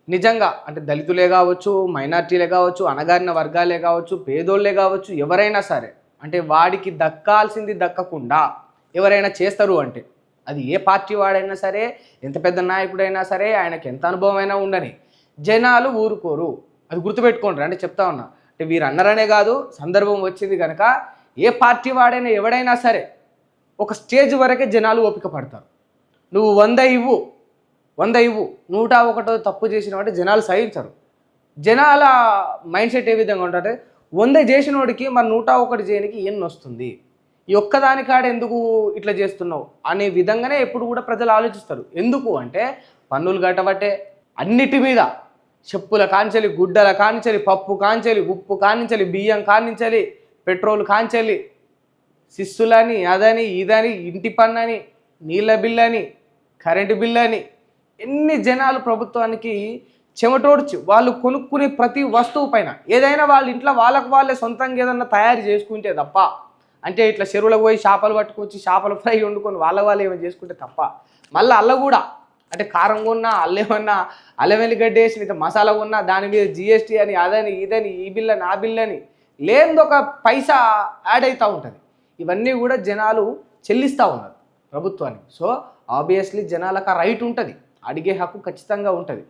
నిజంగా అంటే దళితులే కావచ్చు, మైనారిటీలే కావచ్చు, అణగారిన వర్గాలే కావచ్చు, పేదోళ్ళే కావచ్చు, ఎవరైనా సరే అంటే వాడికి దక్కాల్సింది దక్కకుండా ఎవరైనా చేస్తారు అంటే అది ఏ పార్టీ వాడైనా సరే, ఎంత పెద్ద నాయకుడైనా సరే, ఆయనకి ఎంత అనుభవం అయినా ఉండని జనాలు ఊరుకోరు. అది గుర్తుపెట్టుకోండి. అంటే చెప్తా ఉన్నా. అంటే వీరు అన్నారనే కాదు, సందర్భం వచ్చింది కనుక ఏ పార్టీ వాడైనా ఎవడైనా సరే ఒక స్టేజ్ వరకే జనాలు ఓపిక పడతారు. నువ్వు 100 ఇవ్వు, 100 ఇవ్వు, 101 తప్పు చేసినావంటే జనాలు సహించరు. జనాల మైండ్ సెట్ ఏ విధంగా ఉంటుందంటే 100 చేసినోడికి మరి 101 చేయనికి ఎన్నొస్తుంది, ఈ ఒక్కదాని కాడ ఎందుకు ఇట్లా చేస్తున్నావు అనే విధంగానే ఎప్పుడు కూడా ప్రజలు ఆలోచిస్తారు. ఎందుకు అంటే పన్నులు కట్టబట్టే అన్నిటి మీద, చెప్పుల కాంచెలి, గుడ్డల కాంచెలి, పప్పు కాంచెలి, ఉప్పు కానించలి, బియ్యం కానించలి, పెట్రోల్ కాంచెలి, సిస్సులని, అదని ఇదని, ఇంటి పన్నని, నీళ్ళ బిల్లని, కరెంటు బిల్లని, ఎన్ని జనాలు ప్రభుత్వానికి చెమటోడ్చి వాళ్ళు కొనుక్కునే ప్రతి వస్తువు పైన ఏదైనా వాళ్ళ ఇంట్లో వాళ్ళకు వాళ్ళే సొంతంగా ఏదన్నా తయారు చేసుకుంటే తప్ప, అంటే ఇట్లా చెరువులకు పోయి చేపలు పట్టుకొచ్చి చేపల ఫ్రై వండుకొని వాళ్ళు ఏమైనా చేసుకుంటే తప్ప, మళ్ళీ అల్ల కూడా అంటే కారం కొన్నా, అల్లేమన్నా, అల్లం వెల్లిగడ్డ వేసి ఇంత మసాలా కొన్నా దాని మీద జిఎస్టీ అని, అదని ఇదని, ఈ బిల్లని ఆ బిల్లని లేనిదొక పైసా యాడ్ అవుతూ ఉంటుంది. ఇవన్నీ కూడా జనాలు చెల్లిస్తూ ఉన్నారు ప్రభుత్వానికి. సో ఆబ్వియస్లీ జనాలకు ఆ రైట్ ఉంటుంది, అడిగే హక్కు ఖచ్చితంగా ఉంటుంది.